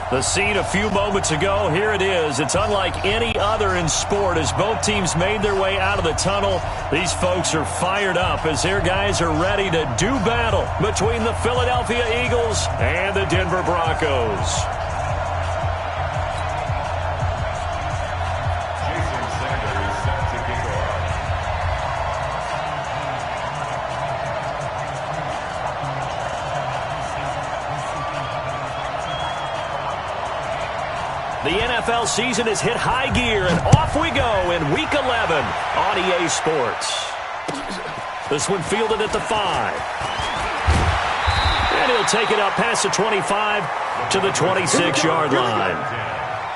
The scene a few moments ago, here it is. It's unlike any other in sport as both teams made their way out of the tunnel. These folks are fired up as their guys are ready to do battle between the Philadelphia Eagles and the Denver Broncos. The NFL season has hit high gear, and off we go in Week 11 on EA Sports. This one fielded at the 5. And he'll take it up past the 25 to the 26-yard line.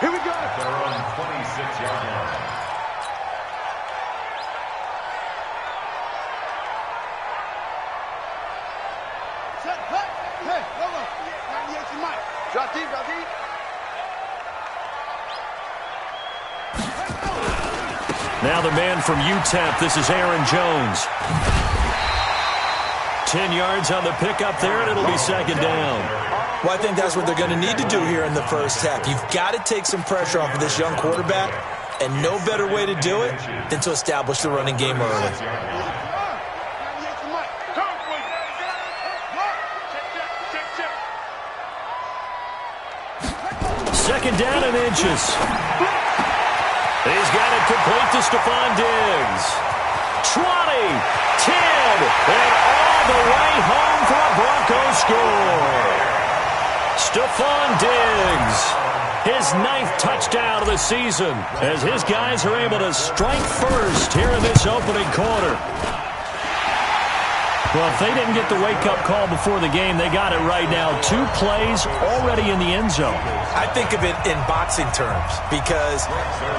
Here we go. Their own 26-yard line. Hey, hold on. 98 your mic. Drop deep, drop deep. Now the man from UTEP, this is Aaron Jones. 10 yards on the pickup there, and it'll be second down. Well, I think that's what they're going to need to do here in the first half. You've got to take some pressure off of this young quarterback, and no better way to do it than to establish the running game early. Second down and inches. He's got it complete to Stephon Diggs. 20, 10, and all the way home for a Broncos score. Stephon Diggs, his 9th touchdown of the season, as his guys are able to strike first here in this opening quarter. Well, if they didn't get the wake-up call before the game, they got it right now. 2 plays already in the end zone. I think of it in boxing terms because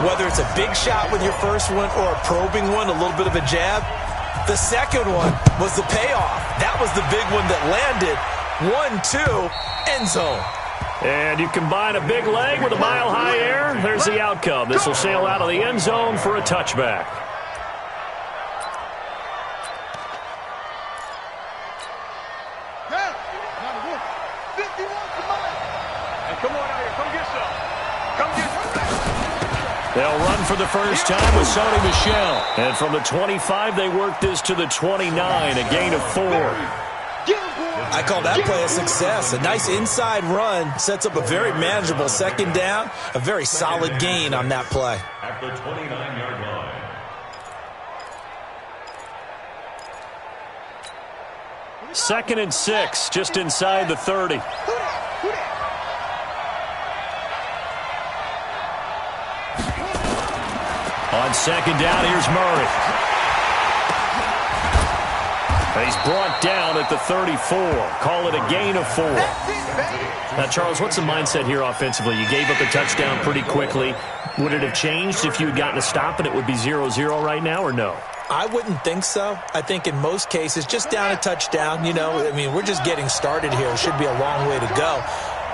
whether it's a big shot with your first one or a probing one, a little bit of a jab, the second one was the payoff. That was the big one that landed. 1-2, end zone. And you combine a big leg with a mile-high air, there's the outcome. This will sail out of the end zone for a touchback. They'll run for the first time with Sony Michel. And from the 25, they work this to the 29, a gain of 4. I call that play a success. A nice inside run sets up a very manageable second down, a very solid gain on that play. At the 29-yard line. Second and 6, just inside the 30. On second down, here's Murray. And he's brought down at the 34. Call it a gain of 4. Now, Charles, what's the mindset here offensively? You gave up a touchdown pretty quickly. Would it have changed if you had gotten a stop and it would be 0-0 right now, or no? I wouldn't think so. I think in most cases, just down a touchdown, we're just getting started here. It should be a long way to go.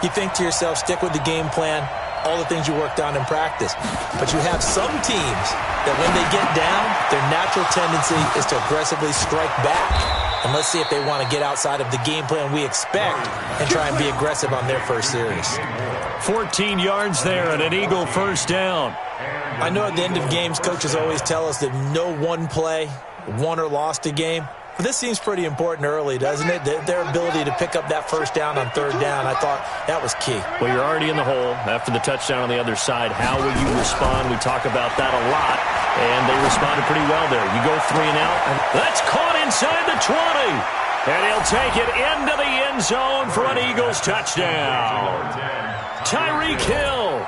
You think to yourself, stick with the game plan, all the things you worked on in practice. But you have some teams that when they get down, their natural tendency is to aggressively strike back. And let's see if they want to get outside of the game plan we expect and try and be aggressive on their first series. 14 yards there and an Eagle first down. I know at the end of games, coaches always tell us that no one play won or lost a game. But this seems pretty important early, doesn't it? Their ability to pick up that first down on third down, I thought that was key. Well, you're already in the hole after the touchdown on the other side. How will you respond? We talk about that a lot, and they responded pretty well there. You go 3 and out, and that's caught inside the 20. And he'll take it into the end zone for an Eagles touchdown. Tyreek Hill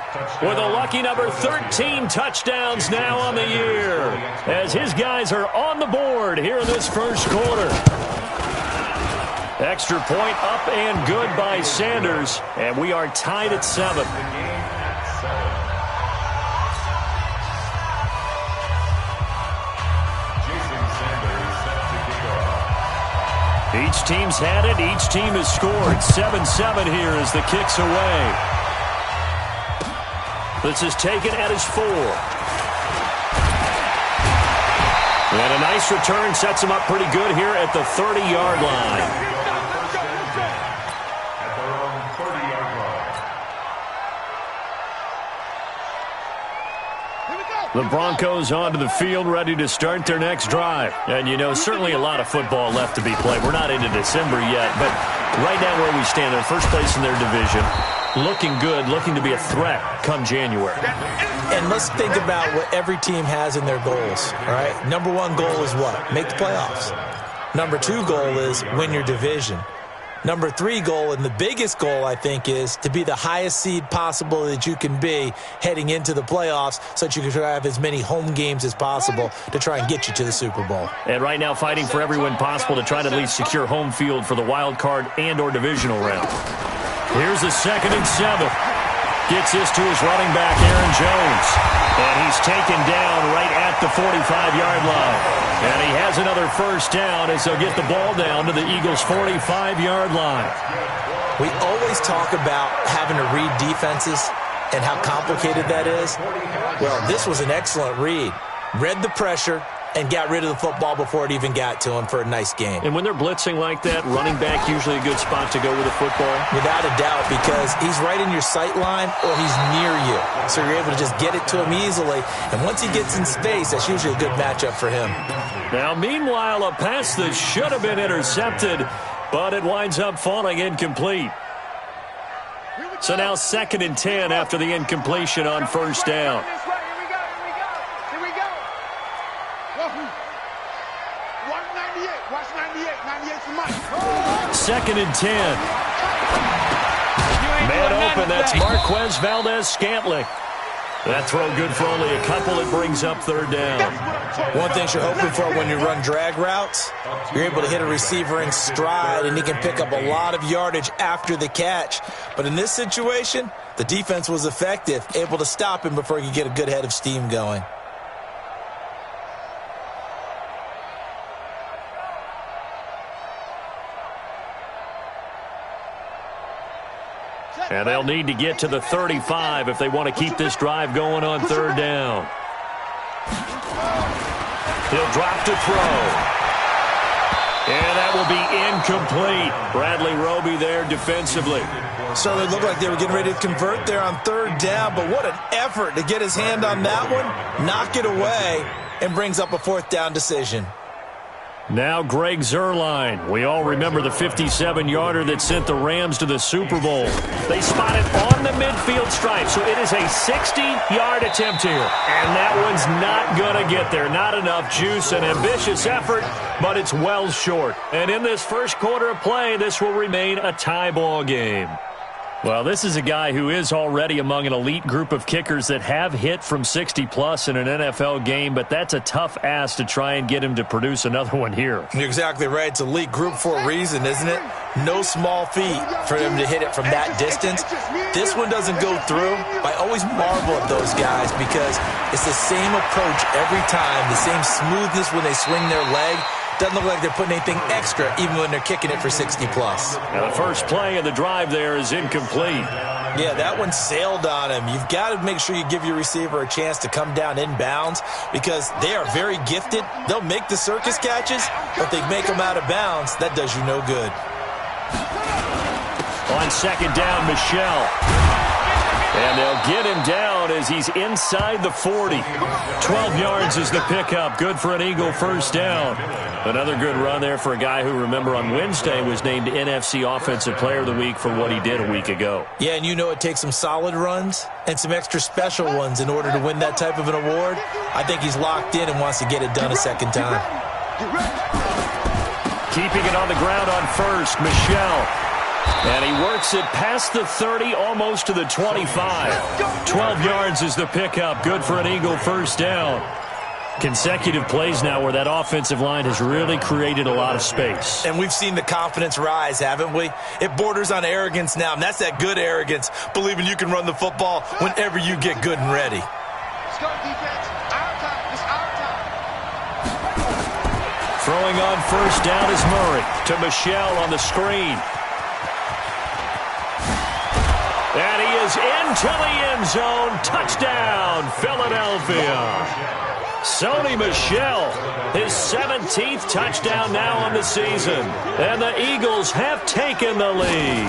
with a lucky number 13 touchdowns now on the year as his guys are on the board here in this first quarter. Extra point up and good by Sanders, and we are tied at 7. Each team's had it. Each team has scored. 7-7 here as the kick's away. This is taken at his 4. And a nice return sets him up pretty good here at the 30-yard line. At their own 30-yard line. The Broncos onto the field, ready to start their next drive. And, you know, certainly a lot of football left to be played. We're not into December yet, but right now where we stand, they're first place in their division, looking good, looking to be a threat come January. And let's think about what every team has in their goals, all right? Number one goal is what? Make the playoffs. Number two goal is win your division. Number three goal, and the biggest goal, I think, is to be the highest seed possible that you can be heading into the playoffs so that you can have as many home games as possible to try and get you to the Super Bowl. And right now fighting for every win possible to try to at least secure home field for the wild card and or divisional round. Here's the 2nd and 7. Gets this to his running back, Aaron Jones. And he's taken down right at the 45-yard line. And he has another first down as they'll get the ball down to the Eagles' 45-yard line. We always talk about having to read defenses and how complicated that is. Well, this was an excellent read. Read the pressure and got rid of the football before it even got to him for a nice game. And when they're blitzing like that, running back usually a good spot to go with the football? Without a doubt, because he's right in your sight line or he's near you. So you're able to just get it to him easily. And once he gets in space, that's usually a good matchup for him. Now, meanwhile, a pass that should have been intercepted, but it winds up falling incomplete. So now 2nd and 10 after the incompletion on first down. 2nd and 10. Man open, that's Marquez Valdez-Scantling. That throw good for only a couple. It brings up 3rd down. One thing you're hoping for when you run drag routes, you're able to hit a receiver in stride, and he can pick up a lot of yardage after the catch. But in this situation, the defense was effective, able to stop him before he could get a good head of steam going. And they'll need to get to the 35 if they want to keep this drive going on 3rd down. He'll drop to throw. And that will be incomplete. Bradley Roby there defensively. So they looked like they were getting ready to convert there on 3rd down, but what an effort to get his hand on that one, knock it away, and brings up a 4th down decision. Now Greg Zuerlein. We all remember the 57-yarder that sent the Rams to the Super Bowl. They spot it on the midfield stripe, so it is a 60-yard attempt here. And that one's not going to get there. Not enough juice, an ambitious effort, but it's well short. And in this first quarter of play, this will remain a tie ball game. Well, this is a guy who is already among an elite group of kickers that have hit from 60-plus in an NFL game, but that's a tough ask to try and get him to produce another one here. You're exactly right. It's elite group for a reason, isn't it? No small feat for him to hit it from that distance. This one doesn't go through. I always marvel at those guys because it's the same approach every time, the same smoothness when they swing their leg. Doesn't look like they're putting anything extra, even when they're kicking it for 60-plus. Now the first play of the drive there is incomplete. Yeah, that one sailed on him. You've got to make sure you give your receiver a chance to come down inbounds because they are very gifted. They'll make the circus catches, but they make them out of bounds. That does you no good. On 2nd down, Michel. And they'll get him down as he's inside the 40. 12 yards is the pickup. Good for an Eagle first down. Another good run there for a guy who, remember, on Wednesday was named NFC Offensive Player of the Week for what he did a week ago. Yeah, and you know it takes some solid runs and some extra special ones in order to win that type of an award. I think he's locked in and wants to get it done a second time. Keeping it on the ground on first, Michel. And he works it past the 30, almost to the 25. 12 yards is the pickup. Good for an Eagle first down. Consecutive plays now where that offensive line has really created a lot of space. And we've seen the confidence rise, haven't we? It borders on arrogance now, and that's that good arrogance, believing you can run the football whenever you get good and ready. Let's go, defense. Our time. It's our time. Throwing on first down is Murray to Michel on the screen. And he is into the end zone. Touchdown, Philadelphia. Sony Michel, his 17th touchdown now on the season. And the Eagles have taken the lead.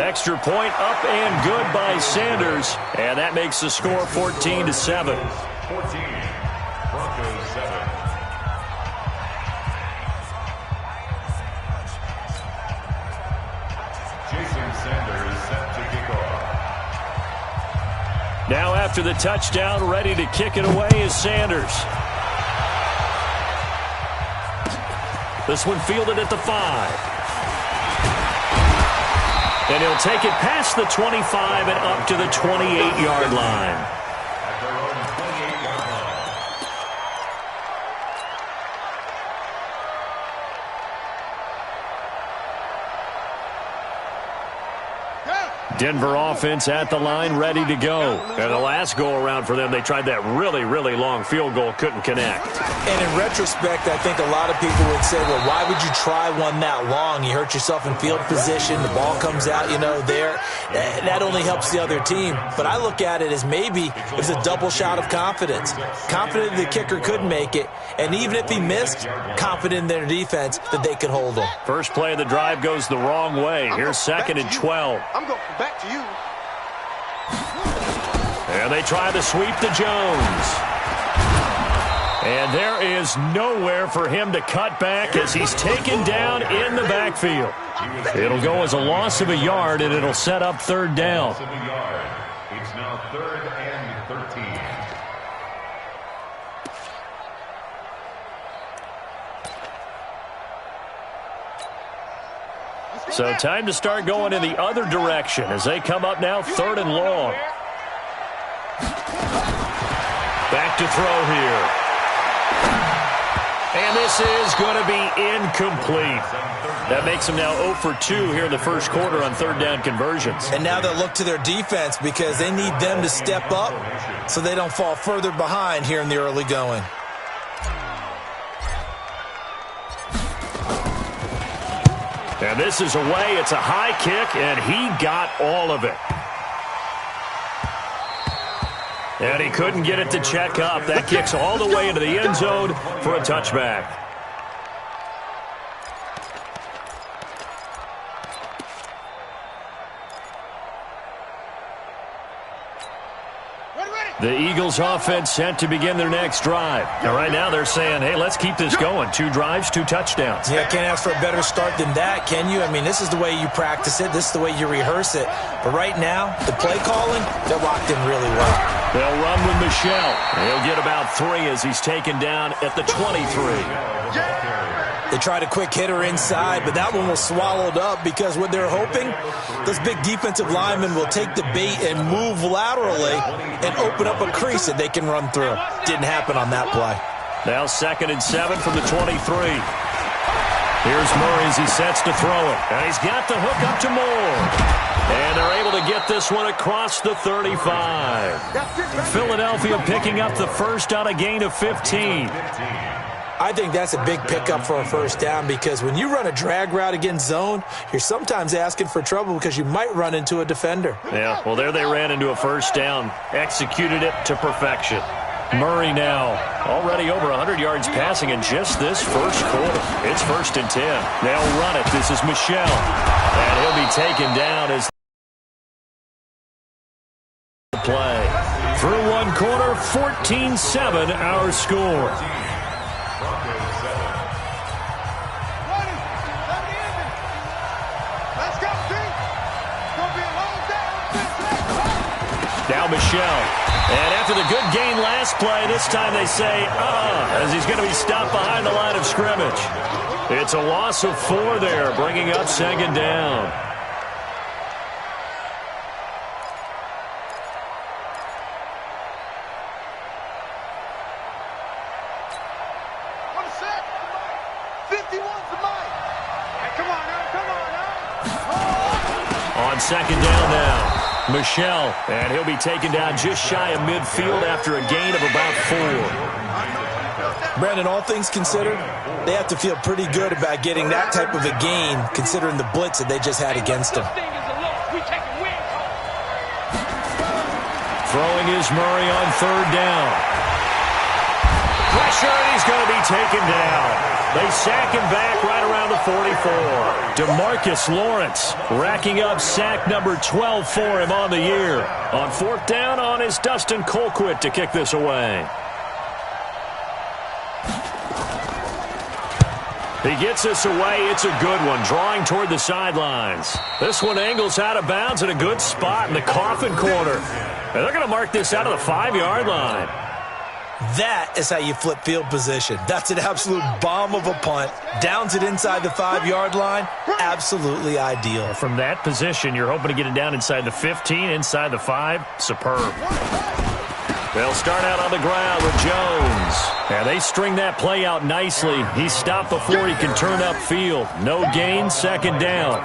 Extra point up and good by Sanders. And that makes the score 14-7. 14. Broncos 7. Sanders set to kick off. Now after the touchdown, ready to kick it away is Sanders. This one fielded at the 5. And he'll take it past the 25 and up to the 28-yard line. At their own 28-yard line. Denver offense at the line, ready to go. And the last go-around for them, they tried that really, really long field goal, couldn't connect. And in retrospect, I think a lot of people would say, well, why would you try one that long? You hurt yourself in field position. The ball comes out, there. That only helps the other team. But I look at it as maybe it was a double shot of confidence. Confident the kicker could make it. And even if he missed, confident in their defense that they could hold him. First play of the drive goes the wrong way. Here's 2nd and 12. I'm going back to you. And they try to sweep to Jones. And there is nowhere for him to cut back as he's taken down in the backfield. It'll go as a loss of a yard, and it'll set up 3rd down. Loss of a yard. It's now 3rd and 13. So time to start going in the other direction as they come up now 3rd and long. Back to throw here. And this is going to be incomplete. That makes them now 0 for 2 here in the first quarter on 3rd down conversions. And now they'll look to their defense because they need them to step up so they don't fall further behind here in the early going. And this is away. It's a high kick, and he got all of it. And he couldn't get it to check up. That kicks all the way into the end zone for a touchback. The Eagles offense set to begin their next drive. Now, right now they're saying, hey, let's keep this going. 2 drives, 2 touchdowns. Yeah, can't ask for a better start than that, can you? I mean, this is the way you practice it. This is the way you rehearse it. But right now, the play calling, they're locked in really well. They'll run with Michelle. He'll get about 3 as he's taken down at the 23. They tried a quick hitter inside, but that one was swallowed up because what they're hoping, those big defensive linemen will take the bait and move laterally and open up a crease that they can run through. Didn't happen on that play. Now 2nd and 7 from the 23. Here's Murray as he sets to throw it. And he's got the hook up to Moore. And they're able to get this one across the 35. Philadelphia picking up the first on a gain of 15. I think that's a big pickup for a first down because when you run a drag route against zone, you're sometimes asking for trouble because you might run into a defender. Yeah, well, there they ran into a first down, executed it to perfection. Murray now already over 100 yards passing in just this first quarter. It's 1st and 10. They'll run it. This is Michelle. And he'll be taken down as the play. Through one quarter, 14-7 our score. Now Michelle. And after the good gain last play, this time they say, as he's going to be stopped behind the line of scrimmage. It's a loss of 4 there, bringing up 2nd down. On 2nd down now. Michelle, and he'll be taken down just shy of midfield after a gain of about 4. Brandon, all things considered, they have to feel pretty good about getting that type of a gain considering the blitz that they just had against them. Throwing is Murray on 3rd down. pressure, and he's going to be taken down. They sack him back right around the 44. DeMarcus Lawrence racking up sack number 12 for him on the year. On fourth down, on is Dustin Colquitt to kick this away. He gets this away. It's a good one, drawing toward the sidelines. This one angles out of bounds at a good spot in the coffin corner. And they're going to mark this out of the 5-yard line. That is how you flip field position. That's an absolute bomb of a punt. Downs it inside the 5-yard line. Absolutely ideal. From that position, you're hoping to get it down inside the 15, inside the 5. Superb. They'll start out on the ground with Jones. And they string that play out nicely. He's stopped before he can turn upfield. No gain, second down.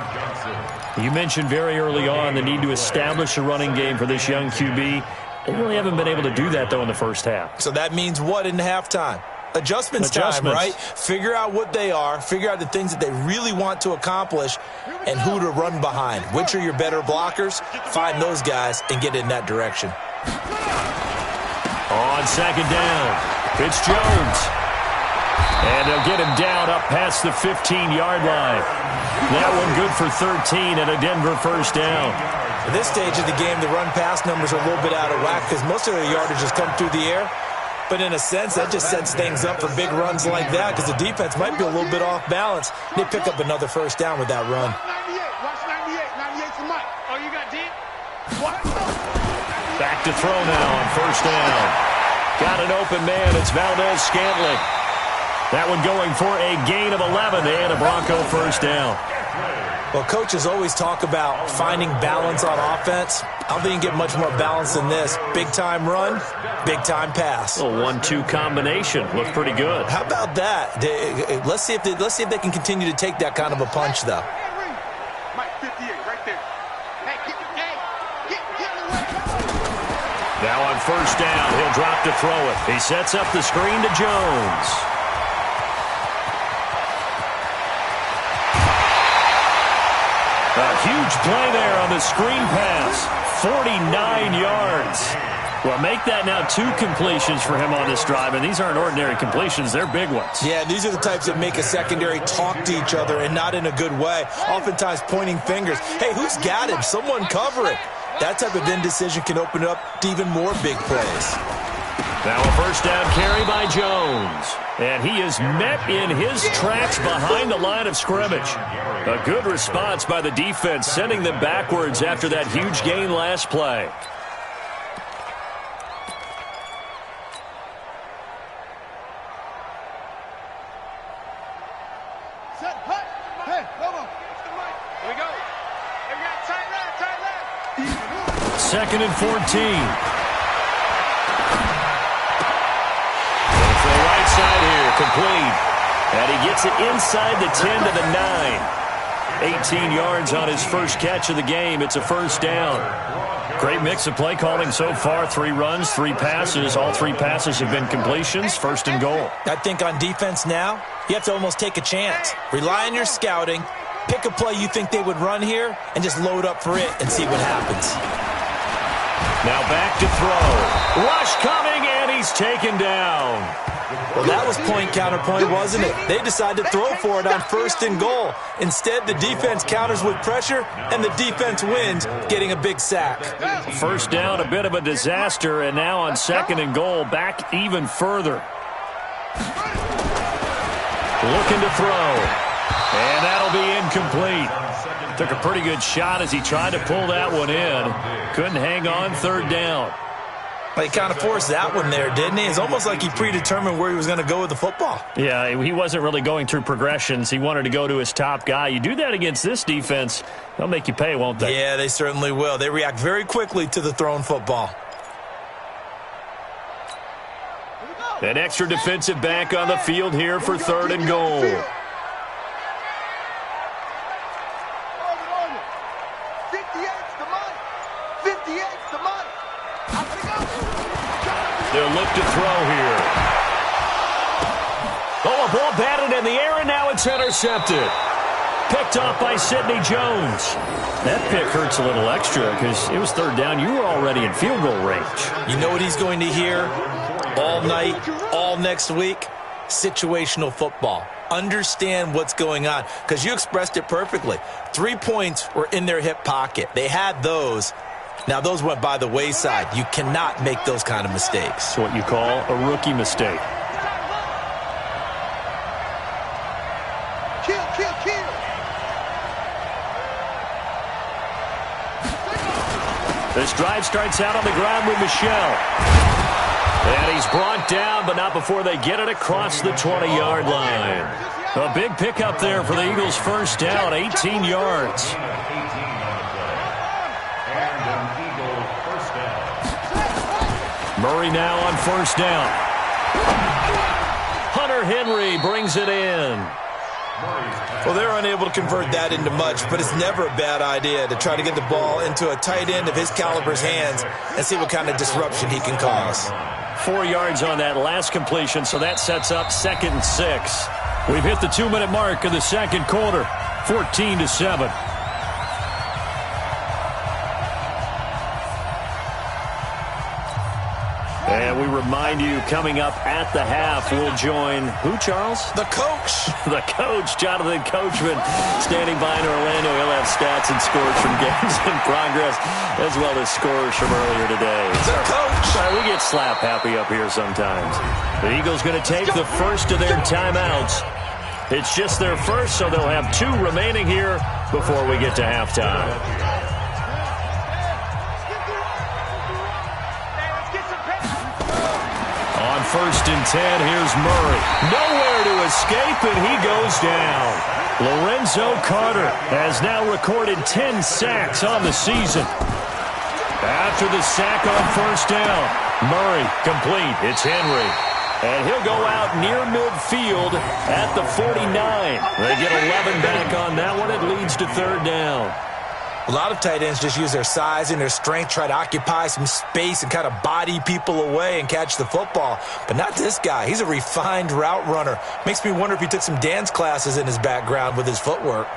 You mentioned very early on the need to establish a running game for this young QB. They really haven't been able to do that, though, in the first half. So that means what in halftime? Adjustments time, right? Figure out what they are, figure out the things that they really want to accomplish, and who to run behind. Which are your better blockers? Find those guys and get in that direction. On second down, it's Jones. And they'll get him down up past the 15-yard line. That one good for 13 and a Denver first down. At this stage of the game, the run-pass numbers are a little bit out of whack because most of their yardage has come through the air. But in a sense, that just sets things up for big runs like that because the defense might be a little bit off balance. They pick up another first down with that run. Watch 98. 98's the mic. Oh, you got deep? What? Back to throw now on first down. Got an open man. It's Valdez Scantling. That one going for a gain of 11 and a Bronco first down. Well, coaches always talk about finding balance on offense. I don't think you can get much more balance than this. Big-time run, big-time pass. A 1-2 combination. Looked pretty good. How about that? Let's see if they can continue to take that kind of a punch, though. Mike 58 right there. Hey, get away. Now on first down, he'll drop to throw it. He sets up the screen to Jones. A huge play there on the screen pass. 49 yards. Well, make that now 2 completions for him on this drive, and these aren't ordinary completions. They're big ones. Yeah, these are the types that make a secondary talk to each other and not in a good way. Oftentimes pointing fingers. Hey, who's got him? Someone cover it. That type of indecision can open it up to even more big plays. Now a first down carry by Jones. And he is met in his tracks behind the line of scrimmage. A good response by the defense, sending them backwards after that huge gain last play. Set, hut. Hey, Lobo. Here we go. Here we got tight left. Second and 14. For the right side here, complete. And he gets it inside the 10 to the 9. 18 yards on his first catch of the game. It's a first down. Great mix of play calling so far. 3 runs, 3 passes. All 3 passes have been completions. First and goal. I think on defense now, you have to almost take a chance. Rely on your scouting. Pick a play you think they would run here and just load up for it and see what happens. Now back to throw. Rush coming, and he's taken down. Well, that was point counterpoint, wasn't it? They decided to throw for it on first and goal. Instead, the defense counters with pressure, and the defense wins, getting a big sack. First down, a bit of a disaster, and now on second and goal, back even further. Looking to throw, and that'll be incomplete. Took a pretty good shot as he tried to pull that one in. Couldn't hang on, third down. Well, he kind of forced that one there, didn't he? It's almost like he predetermined where he was going to go with the football. Yeah, he wasn't really going through progressions. He wanted to go to his top guy. You do that against this defense, they'll make you pay, won't they? Yeah, they certainly will. They react very quickly to the thrown football. An extra defensive back on the field here for third and goal. They'll look to throw here. Oh, a ball batted in the air, and now it's intercepted. Picked off by Sidney Jones. That pick hurts a little extra because it was third down. You were already in field goal range. You know what he's going to hear? all night, all next week, situational football. Understand what's going on, because you expressed it perfectly. 3 points were in their hip pocket. They had those. Now, those went by the wayside. You cannot make those kind of mistakes. It's what you call a rookie mistake. Kill. This drive starts out on the ground with Michel. And he's brought down, but not before they get it across the 20-yard line. A big pickup there for the Eagles' first down, 18 yards. Murray now on first down. Hunter Henry brings it in. Well, they're unable to convert that into much, but it's never a bad idea to try to get the ball into a tight end of his caliber's hands and see what kind of disruption he can cause. 4 yards on that last completion, so that sets up 2nd and 6. We've hit the 2-minute mark of the second quarter, 14-7. And we remind you, coming up at the half, we'll join who, Charles? The coach. The coach, Jonathan Coachman, standing by in Orlando. He'll have stats and scores from games in progress, as well as scores from earlier today. The coach. We get slap happy up here sometimes. The Eagles going to take the first of their timeouts. It's just their first, so they'll have 2 remaining here before we get to halftime. On 1st and 10, here's Murray. Nowhere to escape, and he goes down. Lorenzo Carter has now recorded 10 sacks on the season. After the sack on first down, Murray complete. It's Henry. And he'll go out near midfield at the 49. They get 11 back on that one. It leads to 3rd down. A lot of tight ends just use their size and their strength, try to occupy some space and kind of body people away and catch the football. But not this guy. He's a refined route runner. Makes me wonder if he took some dance classes in his background with his footwork.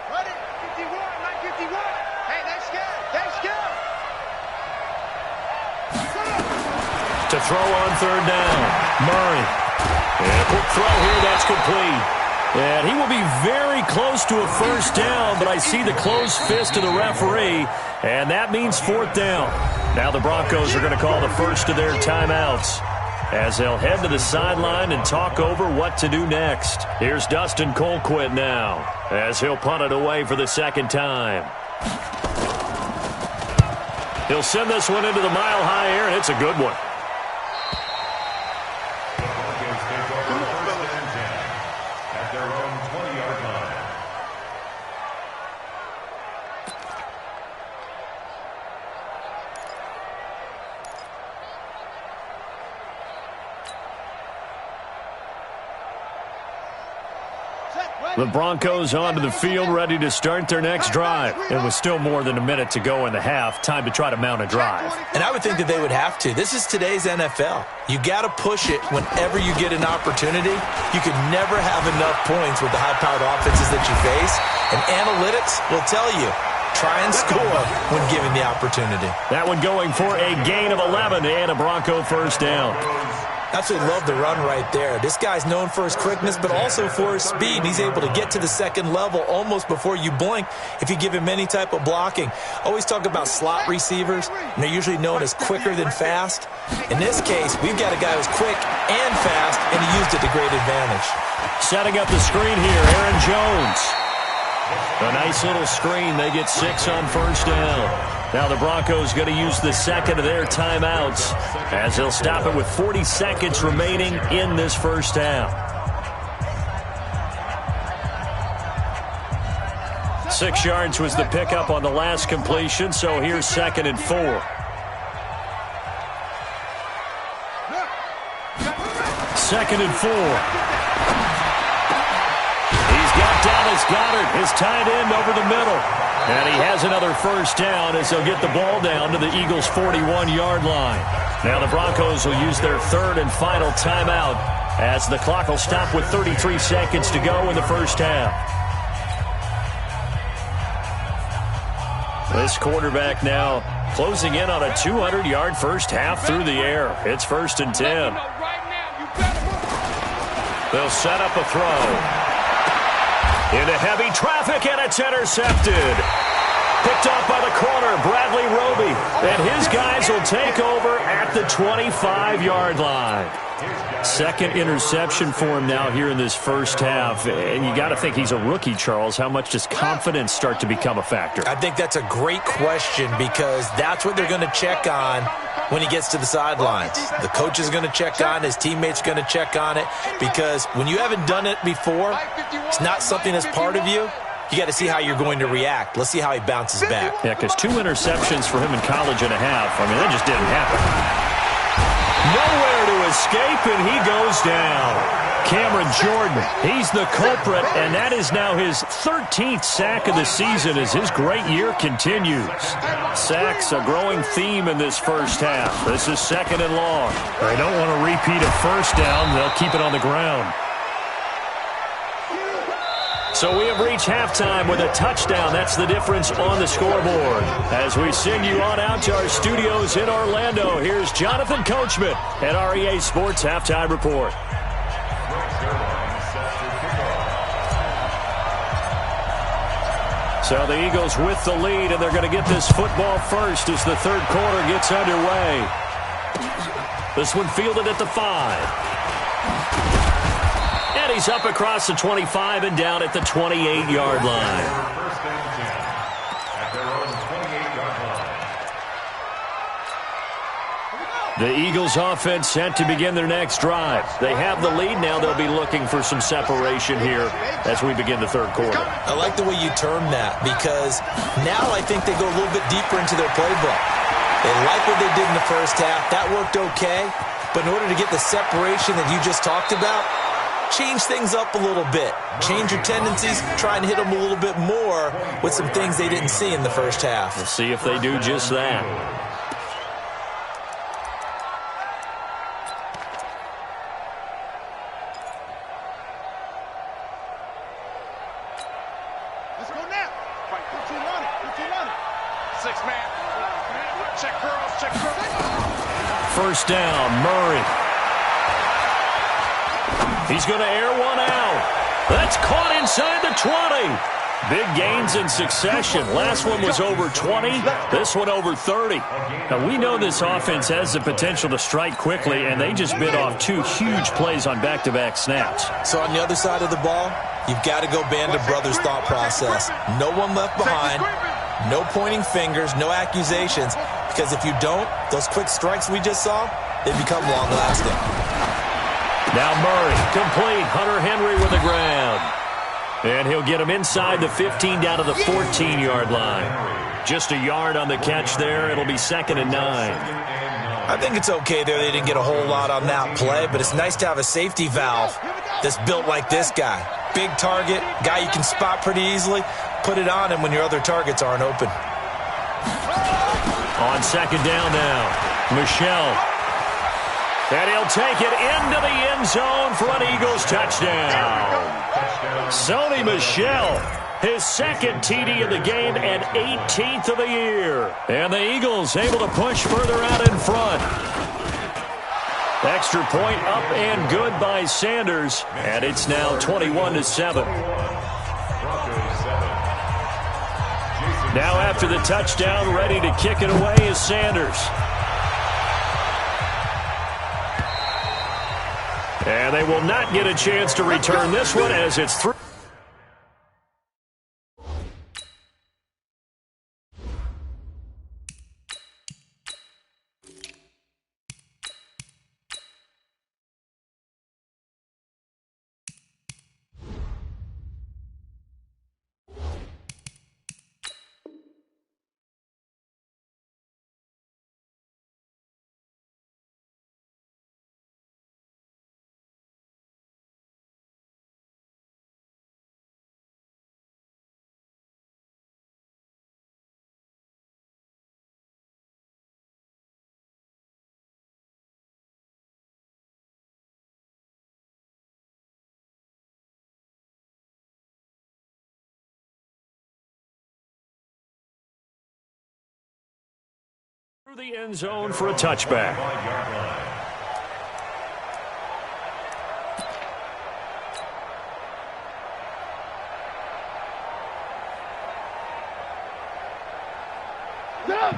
Ready? 51, 951. Hey, that's good. To throw on 3rd down, Murray. And a quick throw here, that's complete. And he will be very close to a first down, but I see the closed fist of the referee, and that means 4th down. Now the Broncos are going to call the first of their timeouts as they'll head to the sideline and talk over what to do next. Here's Dustin Colquitt now as he'll punt it away for the 2nd time. He'll send this one into the mile-high air, and it's a good one. The Broncos onto the field, ready to start their next drive. And with still more than a minute to go in the half, time to try to mount a drive. And I would think that they would have to. This is today's NFL. You got to push it whenever you get an opportunity. You can never have enough points with the high-powered offenses that you face. And analytics will tell you, try and score when given the opportunity. That one going for a gain of 11 and a Bronco first down. Absolutely love the run right there. This guy's known for his quickness, but also for his speed. And he's able to get to the 2nd level almost before you blink if you give him any type of blocking. Always talk about slot receivers, and they're usually known as quicker than fast. In this case, we've got a guy who's quick and fast, and he used it to great advantage. Setting up the screen here, Aaron Jones. A nice little screen. They get 6 on first down. Now the Broncos going to use the 2nd of their timeouts as they'll stop it with 40 seconds remaining in this first half. 6 yards was the pickup on the last completion, so here's 2nd and 4. 2nd and 4. He's got Dallas Goedert, his tight end, over the middle. And he has another first down as they'll get the ball down to the Eagles' 41-yard line. Now the Broncos will use their 3rd and final timeout as the clock will stop with 33 seconds to go in the first half. This quarterback now closing in on a 200-yard first half through the air. It's 1st and 10. They'll set up a throw. Into heavy traffic, and it's intercepted. Picked off by the corner, Bradley Roby. And his guys will take over at the 25-yard line. Second interception for him now here in this first half. And you got to think he's a rookie, Charles. How much does confidence start to become a factor? I think that's a great question because that's what they're going to check on when he gets to the sidelines. The coach is going to check on it. His teammates are going to check on it because when you haven't done it before, it's not something that's part of you. You got to see how you're going to react. Let's see how he bounces back. Yeah, because 2 interceptions for him in college and a half. I mean, that just didn't happen. Nowhere to escape, and he goes down. Cameron Jordan, he's the culprit, and that is now his 13th sack of the season as his great year continues. Sacks, a growing theme in this first half. This is 2nd and long. They don't want to repeat a first down. They'll keep it on the ground. So we have reached halftime with a touchdown. That's the difference on the scoreboard. As we send you on out to our studios in Orlando, here's Jonathan Coachman at REA Sports Halftime Report. So the Eagles with the lead, and they're going to get this football first as the third quarter gets underway. This one fielded at the 5. And he's up across the 25 and down at the 28-yard line. The Eagles offense set to begin their next drive. They have the lead now. They'll be looking for some separation here as we begin the third quarter. I like the way you term that because now I think they go a little bit deeper into their playbook. They like what they did in the first half. That worked okay. But in order to get the separation that you just talked about, change things up a little bit. Change your tendencies. Try and hit them a little bit more with some things they didn't see in the first half. We'll see if they do just that. Let's go now. Fight. Put you on it. 6-man. Check curls. Check curls. First down, Murray. He's going to air one out. That's caught inside the 20. Big gains in succession. Last one was over 20. This one over 30. Now, we know this offense has the potential to strike quickly, and they just bit off 2 huge plays on back-to-back snaps. So on the other side of the ball, you've got to go band of brothers thought process. No one left behind. No pointing fingers. No accusations. Because if you don't, those quick strikes we just saw, they become long-lasting. Now Murray, complete. Hunter Henry with the ground. And he'll get him inside the 15 down to the 14-yard line. Just a yard on the catch there. It'll be 2nd and 9. I think it's okay there. They didn't get a whole lot on that play, but it's nice to have a safety valve that's built like this guy. Big target, guy you can spot pretty easily. Put it on him when your other targets aren't open. On 2nd down now, Michelle. And he'll take it into the end zone for an Eagles touchdown. Sony Michel, his 2nd TD of the game and 18th of the year. And the Eagles able to push further out in front. Extra point up and good by Sanders. And it's now 21-7. Now after the touchdown, ready to kick it away is Sanders. And they will not get a chance to return this one as it's through. The end zone for a touchback.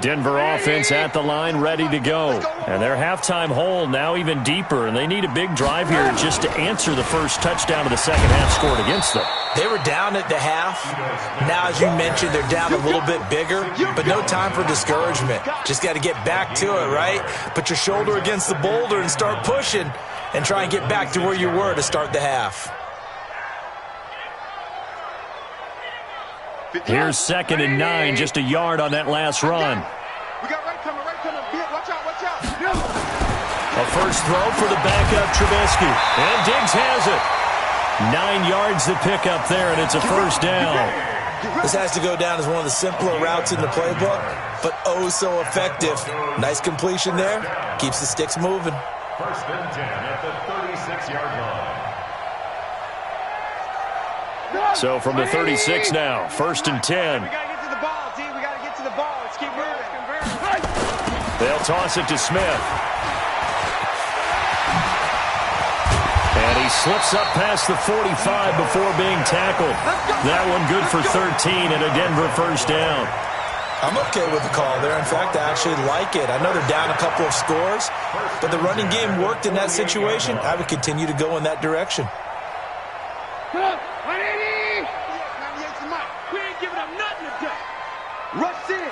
Denver offense at the line, ready to go. And their halftime hole now even deeper, and they need a big drive here just to answer the first touchdown of the second half scored against them. They were down at the half. Now, as you mentioned, they're down a little bit bigger, but no time for discouragement. Just got to get back to it, right? Put your shoulder against the boulder and start pushing and try and get back to where you were to start the half. Here's 2nd and 9, just a yard on that last run. We got right coming. Watch out. A first throw for the backup Trubisky. And Diggs has it. 9 yards to pick up there, and it's a first down. This has to go down as one of the simpler routes in the playbook, but oh so effective. Nice completion there. Keeps the sticks moving. 1st and 10 at the 36-yard line. So from the 36 now, 1st and 10. We got to get to the ball, team. We got to get to the ball. Let's keep moving. They'll toss it to Smith. And he slips up past the 45 before being tackled. That one good for 13 and a Denver first down. I'm okay with the call there. In fact, I actually like it. I know they're down a couple of scores, but the running game worked in that situation. I would continue to go in that direction. We ain't giving up nothing today. Rush in.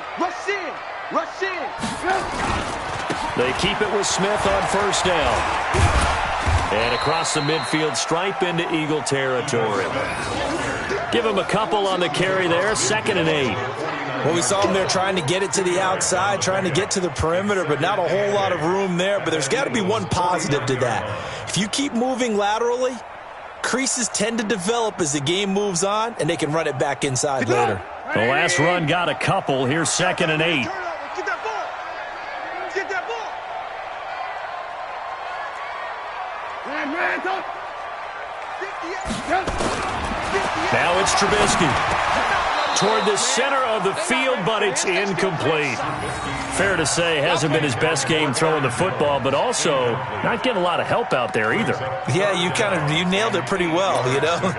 They keep it with Smith on first down. And across the midfield stripe into Eagle territory. Give him a couple on the carry there, 2nd and 8. Well, we saw him there trying to get it to the outside, trying to get to the perimeter, but not a whole lot of room there. But there's got to be one positive to that. If you keep moving laterally, creases tend to develop as the game moves on, and they can run it back inside later. The last run got a couple. Here's 2nd and 8. Get that ball. Get that ball. Now it's Trubisky. Toward the center of the field, but it's incomplete. Fair to say, hasn't been his best game throwing the football, but also not getting a lot of help out there either. Yeah, you nailed it pretty well, you know.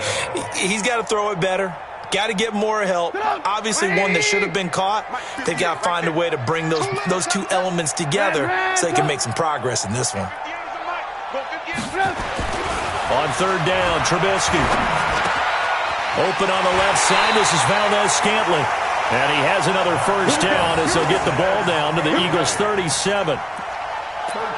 He's got to throw it better. Got to get more help. Obviously, one that should have been caught. They've got to find a way to bring those two elements together so they can make some progress in this one. On 3rd down, Trubisky. Open on the left side. This is Valdez-Scantling. And he has another first down as they'll get the ball down to the Eagles' 37.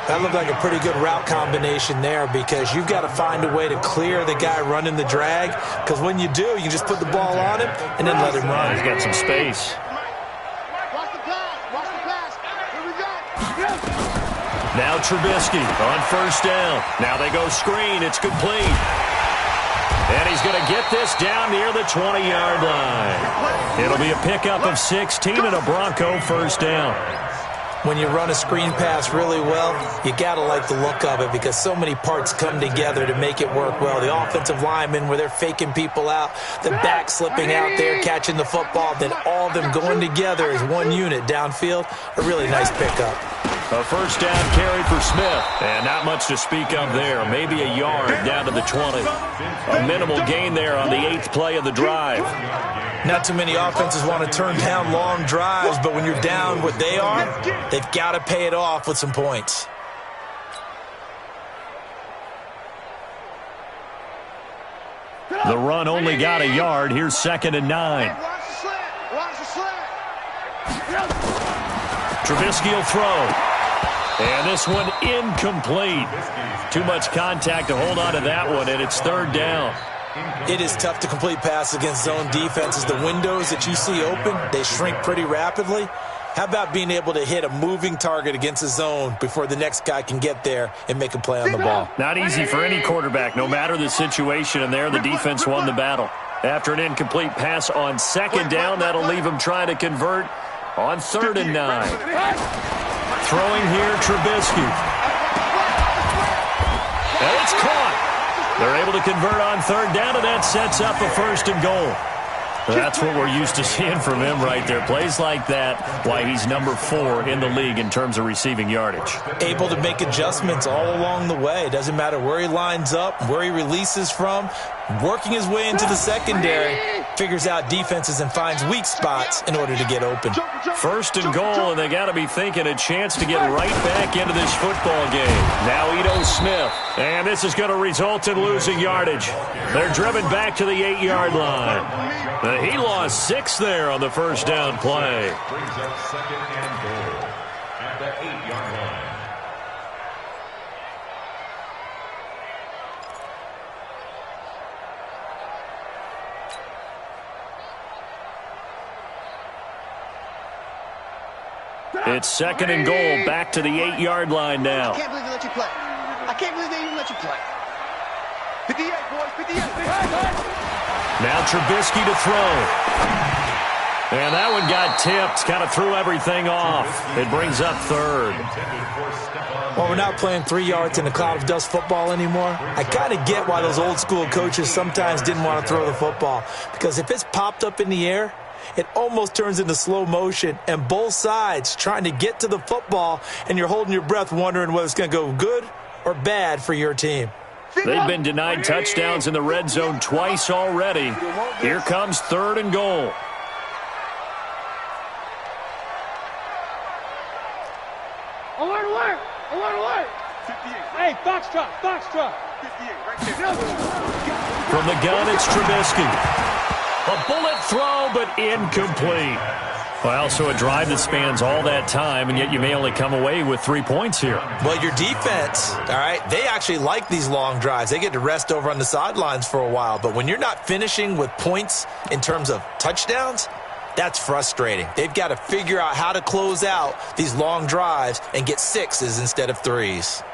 That looked like a pretty good route combination there because you've got to find a way to clear the guy running the drag, because when you do, you just put the ball on him and then let him run. He's got some space. Watch the pass. Here we go. Now Trubisky on first down. Now they go screen. It's complete. And he's going to get this down near the 20-yard line. It'll be a pickup of 16 and a Bronco first down. When you run a screen pass really well, you got to like the look of it because so many parts come together to make it work well. The offensive linemen, where they're faking people out, the back slipping out there, catching the football, then all of them going together as one unit downfield. A really nice pickup. A first down carry for Smith. And not much to speak of there. Maybe a yard down to the 20. A minimal gain there on the 8th play of the drive. Not too many offenses want to turn down long drives, but when you're down what they are, they've got to pay it off with some points. The run only got a yard. Here's 2nd and 9. Watch the slant. Trubisky will throw. And this one incomplete. Too much contact to hold on to that one, and it's 3rd down. It is tough to complete pass against zone defenses. The windows that you see open, they shrink pretty rapidly. How about being able to hit a moving target against a zone before the next guy can get there and make a play on the ball? Not easy for any quarterback, no matter the situation, and there the defense won the battle. After an incomplete pass on 2nd down, that'll leave him trying to convert on 3rd and 9. Throwing here, Trubisky. And it's caught. They're able to convert on 3rd down, and that sets up a 1st and goal. That's what we're used to seeing from him right there. Plays like that, why he's number 4 in the league in terms of receiving yardage. Able to make adjustments all along the way. Doesn't matter where he lines up, where he releases from. Working his way into the secondary, figures out defenses and finds weak spots in order to get open. First and goal, and they got to be thinking a chance to get right back into this football game. Now Ito Smith, and this is going to result in losing yardage. They're driven back to the 8-yard line. He lost 6 there on the first down play. Brings up second and goal at the 8-yard line. It's second and goal, back to the 8-yard line now. I can't believe they let you play. I can't believe they even let you play. 58, boys, 58. Now Trubisky to throw. And that one got tipped, kind of threw everything off. It brings up third. Well, we're not playing 3 yards in a cloud of dust football anymore. I kind of get why those old school coaches sometimes didn't want to throw the football. Because if it's popped up in the air, it almost turns into slow motion, and both sides trying to get to the football, and you're holding your breath wondering whether it's going to go good or bad for your team. They've been denied touchdowns in the red zone twice already. Here comes third and goal. Alert! Hey, Foxtrot! 58, right there. From the gun, it's Trubisky. A bullet throw, but incomplete. Well, so a drive that spans all that time, and yet you may only come away with 3 points here. Well, your defense, all right, they actually like these long drives. They get to rest over on the sidelines for a while. But when you're not finishing with points in terms of touchdowns, that's frustrating. They've got to figure out how to close out these long drives and get 6s instead of 3s.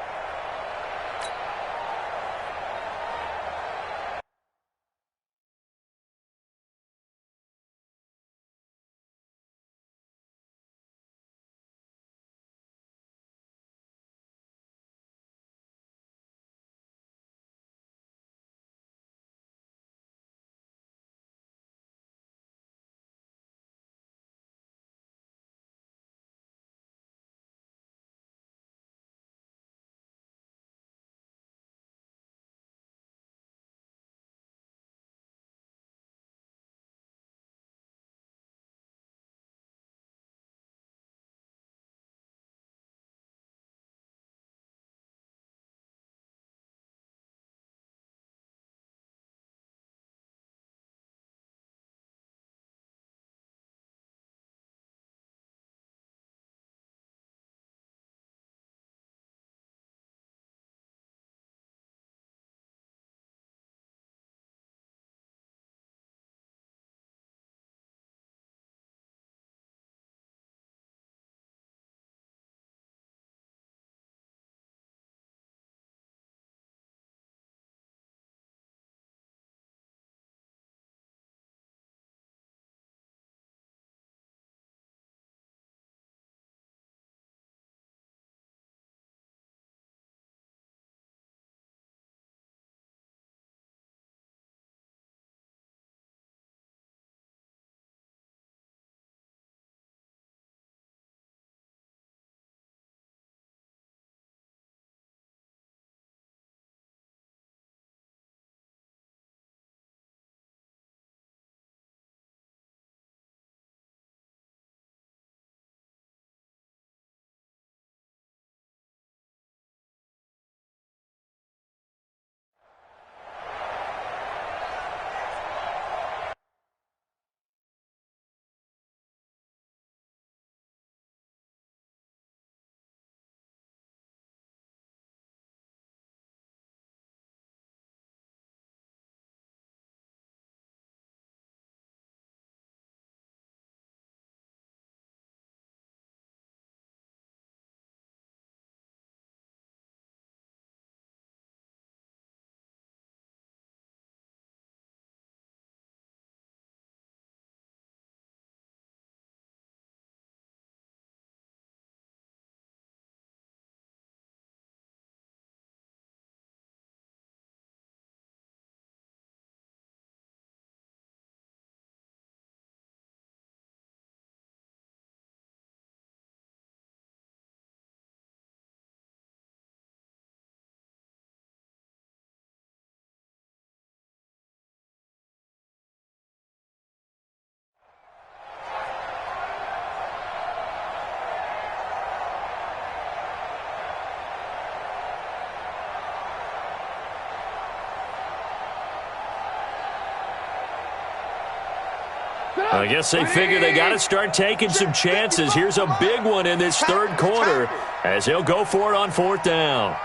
I guess they figure they got to start taking some chances. Here's a big one in this third quarter as he'll go for it on fourth down.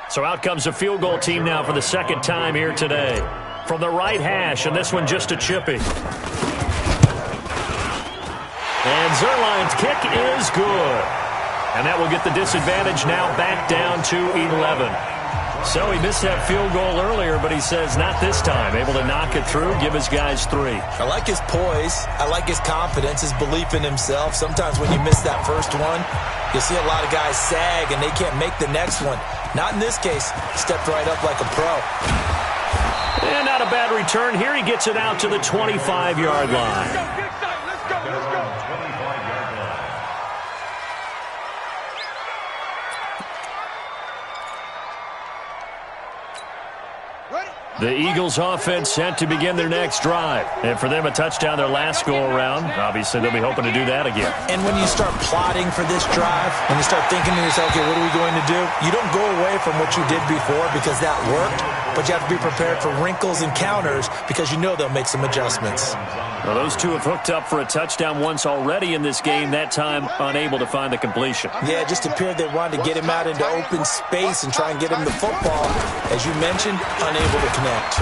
So out comes a field goal team now for the second time here today. From the right hash, and this one just a chippy. And Zerline's kick is good. And that will get the disadvantage now back down to 11. So he missed that field goal earlier, but he says not this time. Able to knock it through, give his guys 3. I like his poise. I like his confidence, his belief in himself. Sometimes when you miss that first one, you see a lot of guys sag and they can't make the next one. Not in this case. Stepped right up like a pro. And not a bad return. Here he gets it out to the 25-yard line. Let's go. 25-yard line. The Eagles offense set to begin their next drive. And for them, a touchdown their last go-around. Obviously, they'll be hoping to do that again. And when you start plotting for this drive, when you start thinking to yourself, okay, what are we going to do? You don't go away from what you did before because that worked, but you have to be prepared for wrinkles and counters because you know they'll make some adjustments. Well, those two have hooked up for a touchdown once already in this game, that time unable to find the completion. Yeah, it just appeared they wanted to get him out into open space and try and get him the football. As you mentioned, unable to connect.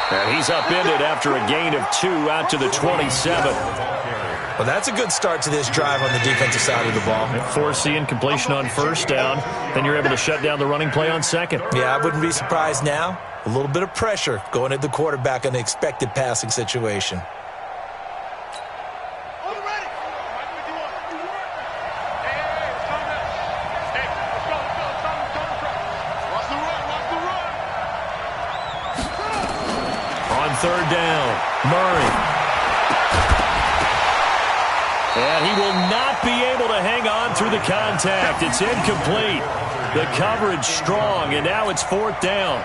And he's upended after a gain of 2 out to the 27. Well, that's a good start to this drive on the defensive side of the ball. Forcing completion on first down. Then you're able to shut down the running play on second. Yeah, I wouldn't be surprised now. A little bit of pressure going at the quarterback in the expected passing situation. Third down, Murray. And he will not be able to hang on through the contact. It's incomplete. The coverage strong, and now it's fourth down.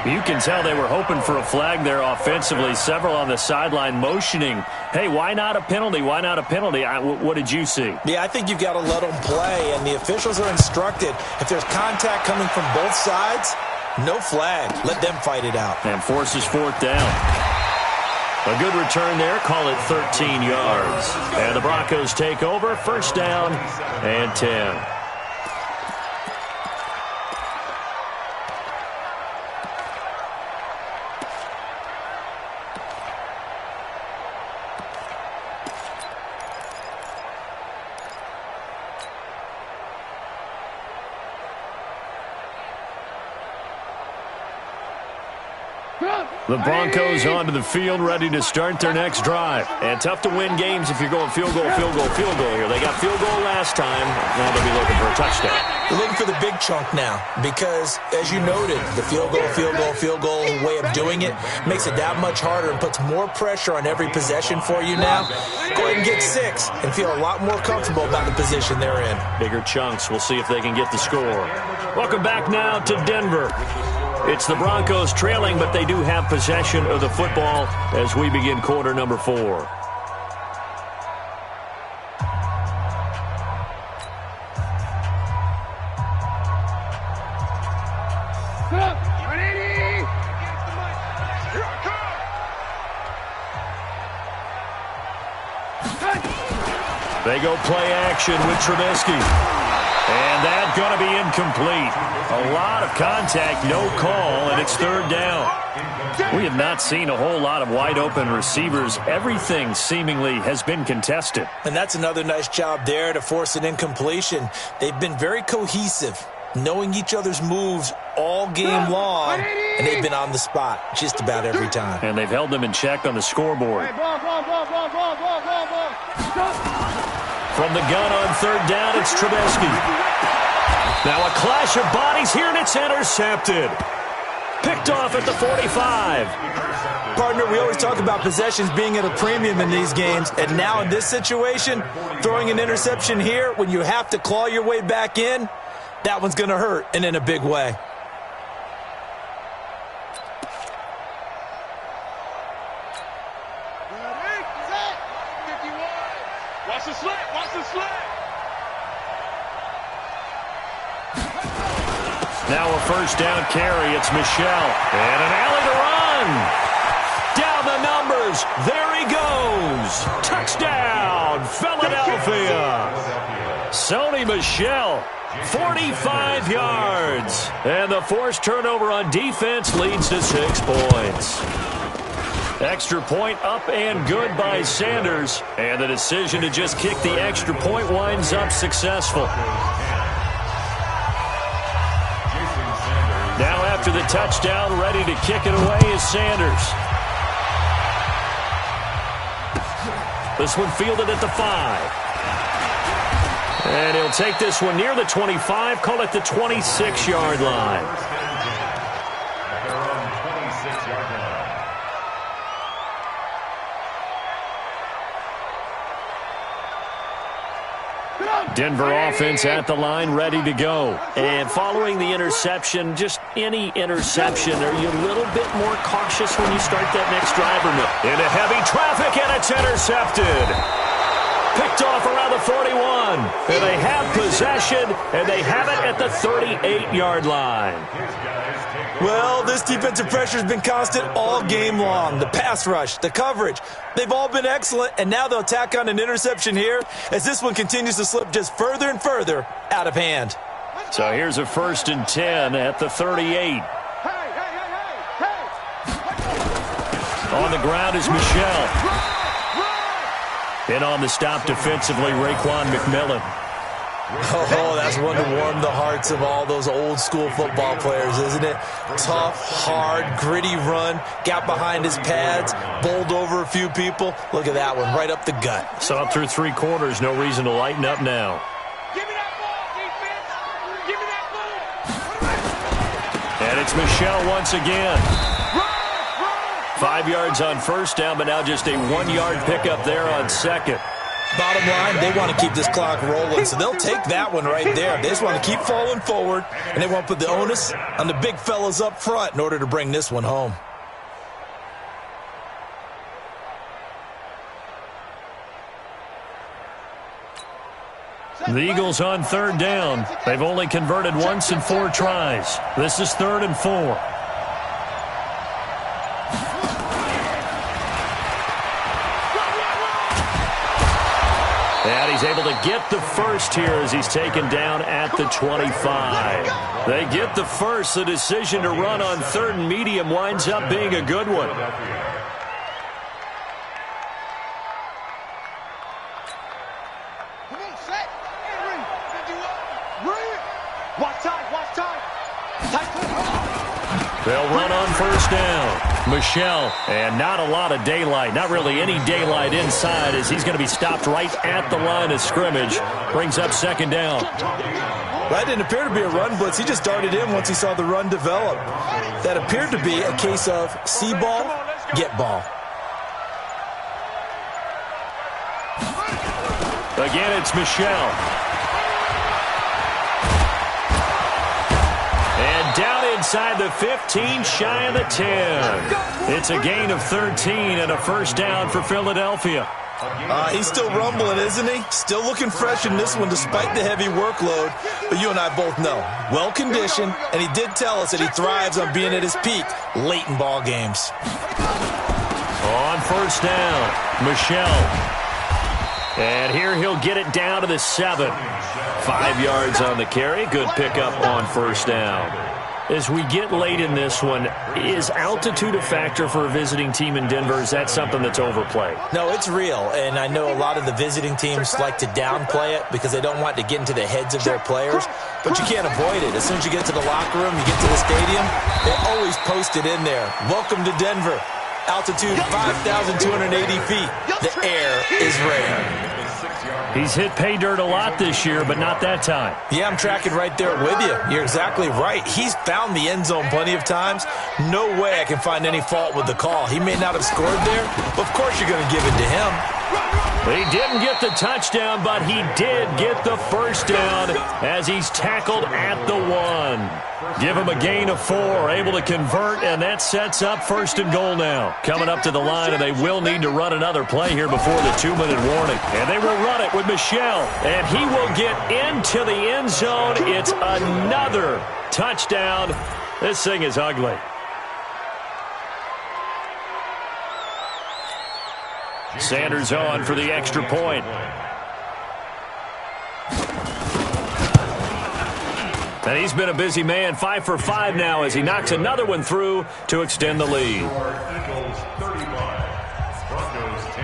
You can tell they were hoping for a flag there offensively. Several on the sideline motioning, hey, why not a penalty? Why not a penalty? What did you see? Yeah, I think you've got to let them play, and the officials are instructed. If there's contact coming from both sides, no flag. Let them fight it out. And forces fourth down. A good return there. Call it 13 yards. And the Broncos take over. First down and 10. The Broncos onto the field, ready to start their next drive. And tough to win games if you're going field goal here. They got field goal last time. Now they'll be looking for a touchdown. They're looking for the big chunk now because, as you noted, the field goal way of doing it makes it that much harder and puts more pressure on every possession for you now. Go ahead and get 6 and feel a lot more comfortable about the position they're in. Bigger chunks. We'll see if they can get the score. Welcome back now to Denver. It's the Broncos trailing, but they do have possession of the football as we begin quarter number 4. They go play action with Trubisky. And that's going to be incomplete. A lot of contact, no call, and it's third down. We have not seen a whole lot of wide-open receivers. Everything seemingly has been contested. And that's another nice job there to force an incompletion. They've been very cohesive, knowing each other's moves all game long, and they've been on the spot just about every time. And they've held them in check on the scoreboard. From the gun on third down, it's Trubisky. Now a clash of bodies here, and it's intercepted. Picked off at the 45. Partner, we always talk about possessions being at a premium in these games, and now in this situation, throwing an interception here when you have to claw your way back in, that one's going to hurt, and in a big way. Watch the slant, watch the slant. Now a first down carry. It's Michel. And an alley to run. Down the numbers. There he goes. Touchdown, Philadelphia. Sony Michel, 45 yards. And the forced turnover on defense leads to 6 points. Extra point up and good by Sanders. And the decision to just kick the extra point winds up successful. Now after the touchdown, ready to kick it away is Sanders. This one fielded at the 5. And he'll take this one near the 25, call it the 26-yard line. Denver offense at the line, ready to go. And following the interception, just any interception, are you a little bit more cautious when you start that next drive or no? Into heavy traffic, and it's intercepted. Picked off around the 41. And they have possession, and they have it at the 38-yard line. Well, this defensive pressure has been constant all game long. The pass rush, the coverage, they've all been excellent, and now they'll tack on an interception here as this one continues to slip just further and further out of hand. So here's a 1st and 10 at the 38. On the ground is Michel. And on the stop defensively, Raekwon McMillan. Oh, that's one to warm the hearts of all those old school football players, isn't it? Tough, hard, gritty run, got behind his pads, bowled over a few people. Look at that one, right up the gut. So up through 3 quarters, no reason to lighten up now. Give me that ball, defense. Give me that ball. And it's Michel once again. 5 yards on first down, but now just a 1-yard pickup there on second. Bottom line, they want to keep this clock rolling, so they'll take that one right there. They just want to keep falling forward, and they want to put the onus on the big fellas up front in order to bring this one home. The Eagles on 3rd down. They've only converted once in 4 tries. This is 3rd and 4. And he's able to get the first here as he's taken down at the 25. They get the first. The decision to run on 3rd and medium winds up being a good one. Come on, set. Watch time, watch time. They'll run on 1st down. Michel, and not a lot of daylight, not really any daylight inside as he's going to be stopped right at the line of scrimmage. Brings up 2nd down. That didn't appear to be a run blitz. He just darted in once he saw the run develop. That appeared to be a case of see ball, get ball. Again, it's Michel. And down inside the 15, shy of the 10. It's a gain of 13 and a 1st down for Philadelphia. He's still rumbling, isn't he? Still looking fresh in this one despite the heavy workload. But you and I both know, well-conditioned, and he did tell us that he thrives on being at his peak late in ball games. On 1st down, Michel. And here he'll get it down to the 7. 5 yards on the carry. Good pickup on 1st down. As we get late in this one, is altitude a factor for a visiting team in Denver? Is that something that's overplayed? No, it's real, and I know a lot of the visiting teams like to downplay it because they don't want to get into the heads of their players, but you can't avoid it. As soon as you get to the locker room, you get to the stadium, they always post it in there. Welcome to Denver. Altitude 5,280 feet. The air is rare. He's hit pay dirt a lot this year, but not that time. Yeah, I'm tracking right there with you. You're exactly right. He's found the end zone plenty of times. No way I can find any fault with the call. He may not have scored there, but of course you're going to give it to him. He didn't get the touchdown, but he did get the first down as he's tackled at the 1. Give him a gain of 4, able to convert, and that sets up 1st and goal now. Coming up to the line, and they will need to run another play here before the 2-minute warning. And they will run it with Michel, and he will get into the end zone. It's another touchdown. This thing is ugly. Sanders on for the extra point. And he's been a busy man, 5 for 5 now as he knocks another one through to extend the lead. Eagles 35, Broncos 10.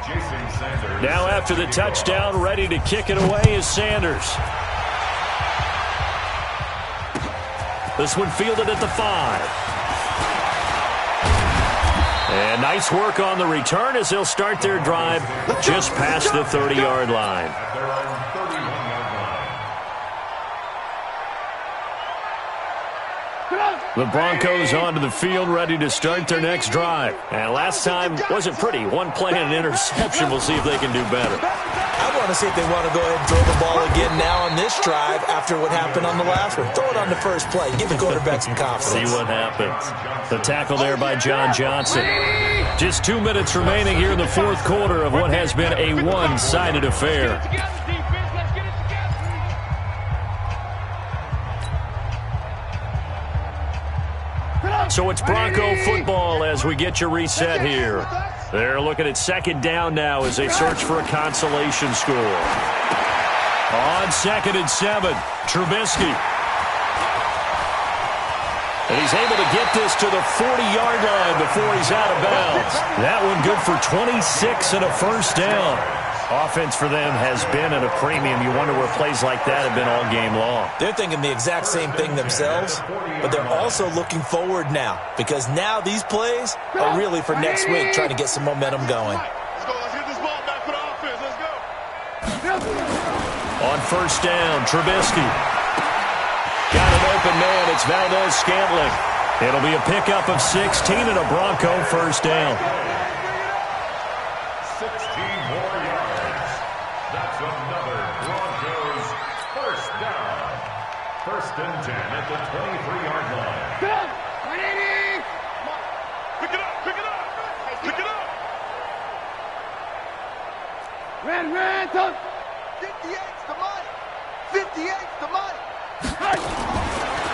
Jason Sanders. Now after the touchdown, ready to kick it away is Sanders. This one fielded at the 5. And nice work on the return as they'll start their drive just past the 30-yard line. At their own 31-yard line. The Broncos onto the field, ready to start their next drive. And last time wasn't pretty. One play and an interception. We'll see if they can do better. I want to see if they want to go ahead and throw the ball again now on this drive after what happened on the last one. Throw it on the first play. Give the quarterback some confidence. See what happens. The tackle there by John Johnson. Just 2 minutes remaining here in the fourth quarter of what has been a one-sided affair. So it's Bronco football as we get you reset here. They're looking at 2nd down now as they search for a consolation score. On 2nd and 7, Trubisky. And he's able to get this to the 40-yard line before he's out of bounds. That one good for 26 and a first down. Offense for them has been at a premium. You wonder where plays like that have been all game long. They're thinking the exact same thing themselves, but they're also looking forward now because now these plays are really for next week, trying to get some momentum going. Let's go. Let's get this ball back for the offense. Let's go. On 1st down, Trubisky. Got an open man. It's Valdez-Scantling. It'll be a pickup of 16 and a Bronco first down. 16 more yards. That's another Broncos first down. 1st and 10 at the 23-yard line. Pick it up. Pick it up. Pick it up. Red, touch. 58's the money. 58's the money.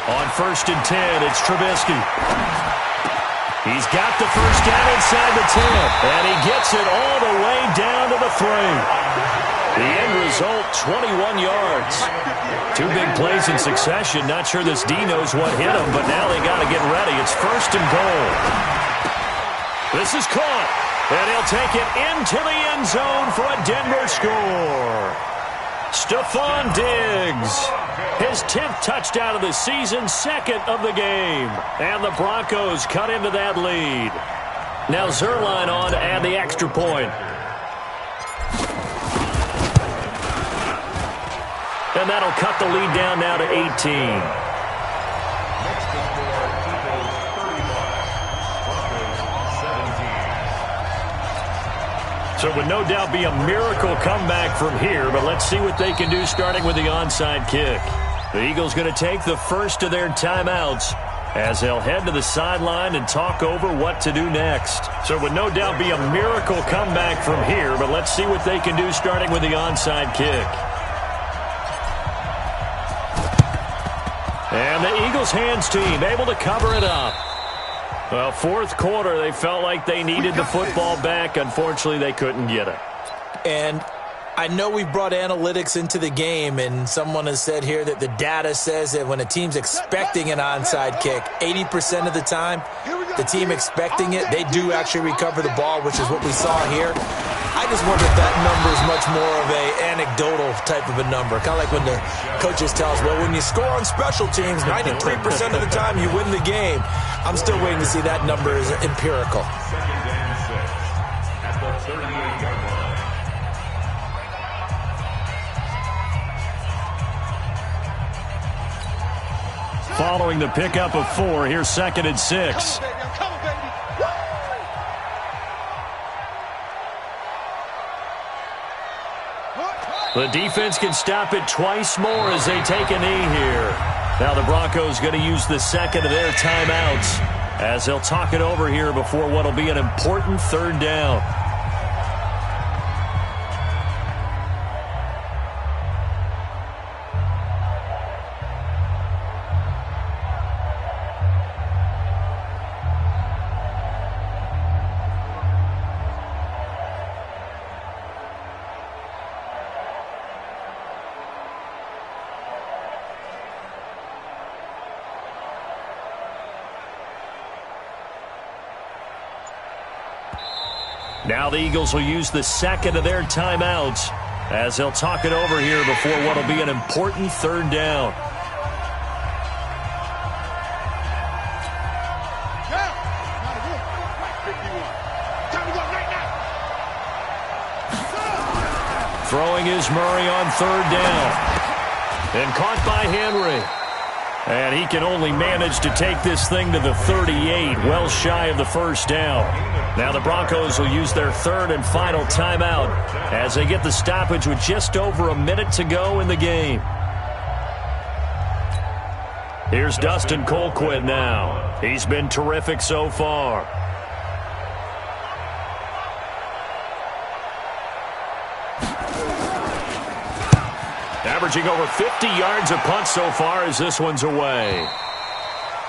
On 1st and 10, it's Trubisky. He's got the first down inside the 10, and he gets it all the way down to the 3. The end result, 21 yards. 2 big plays in succession. Not sure this D knows what hit him, but now they got to get ready. It's 1st and goal. This is caught, and he'll take it into the end zone for a Denver score. Stephon Diggs, his 10th touchdown of the season, 2nd of the game. And the Broncos cut into that lead. Now Zerline on to add the extra point. And that'll cut the lead down now to 18. Next to score, Eagles 35, Broncos 17. So it would no doubt be a miracle comeback from here, but let's see what they can do starting with the onside kick. The Eagles going to take the first of their timeouts as they'll head to the sideline and talk over what to do next. So it would no doubt be a miracle comeback from here, but let's see what they can do starting with the onside kick. And the Eagles hands team able to cover it up. Well, fourth quarter, they felt like they needed the football back. Unfortunately, they couldn't get it. And I know we brought analytics into the game, and someone has said here that the data says that when a team's expecting an onside kick, 80% of the time, the team expecting it, they do actually recover the ball, which is what we saw here. I just wonder if that number is much more of a anecdotal type of a number. Kind of like when the coaches tell us, well, when you score on special teams, 93% of the time you win the game. I'm still waiting to see that number is empirical. 2nd and 6 at the 38-yard line. following the pickup of 4. Here's 2nd and 6. Come on, baby. I'm coming, baby. The defense can stop it twice more as they take a knee here. Now the Broncos going to use the 2nd of their timeouts as they'll talk it over here before what will be an important 3rd down. Now the Eagles will use the 2nd of their timeouts as they'll talk it over here before what will be an important 3rd down. Throwing is Murray on 3rd down. And caught by Henry. And he can only manage to take this thing to the 38, well shy of the 1st down. Now the Broncos will use their 3rd and final timeout as they get the stoppage with just over a minute to go in the game. Here's Dustin Colquitt now. He's been terrific so far. Averaging over 50 yards a punt so far as this one's away.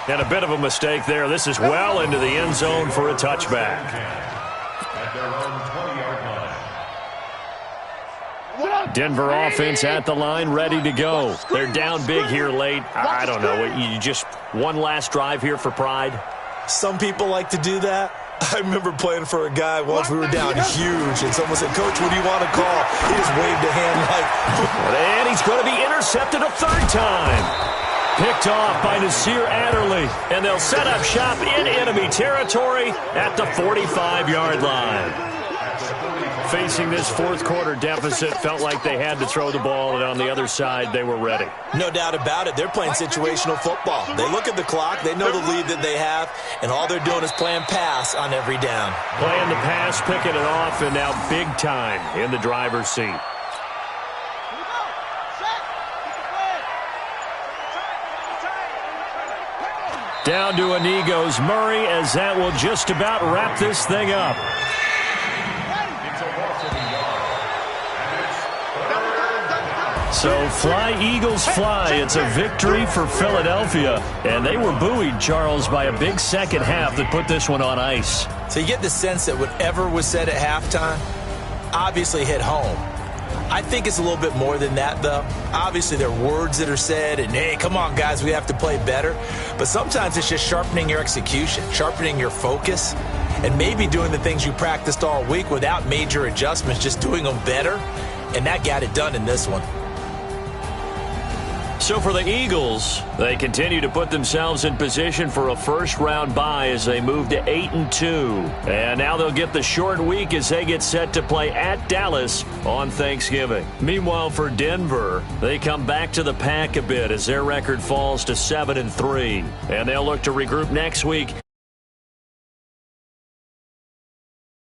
And a bit of a mistake there. This is well into the end zone for a touchback. At their own 20-yard line. Denver offense at the line, ready to go. They're down big here late. I don't know. You just one last drive here for pride? Some people like to do that. I remember playing for a guy once. We were down huge, and someone said, "Coach, what do you want to call?" He just waved a hand like... And he's going to be intercepted a 3rd time. Picked off by Nasir Adderley, and they'll set up shop in enemy territory at the 45-yard line. Facing this 4th quarter deficit, felt like they had to throw the ball, and on the other side, they were ready. No doubt about it. They're playing situational football. They look at the clock, they know the lead that they have, and all they're doing is playing pass on every down. Playing the pass, picking it off, and now big time in the driver's seat. Down to a knee goes Murray as that will just about wrap this thing up. So fly, Eagles, fly. It's a victory for Philadelphia. And they were buoyed, Charles, by a big second half that put this one on ice. So you get the sense that whatever was said at halftime obviously hit home. I think it's a little bit more than that, though. Obviously, there are words that are said, and, hey, come on, guys, we have to play better. But sometimes it's just sharpening your execution, sharpening your focus, and maybe doing the things you practiced all week without major adjustments, just doing them better. And that got it done in this one. So for the Eagles, they continue to put themselves in position for a first-round bye as they move to 8-2. And now they'll get the short week as they get set to play at Dallas on Thanksgiving. Meanwhile, for Denver, they come back to the pack a bit as their record falls to 7-3. And they'll look to regroup next week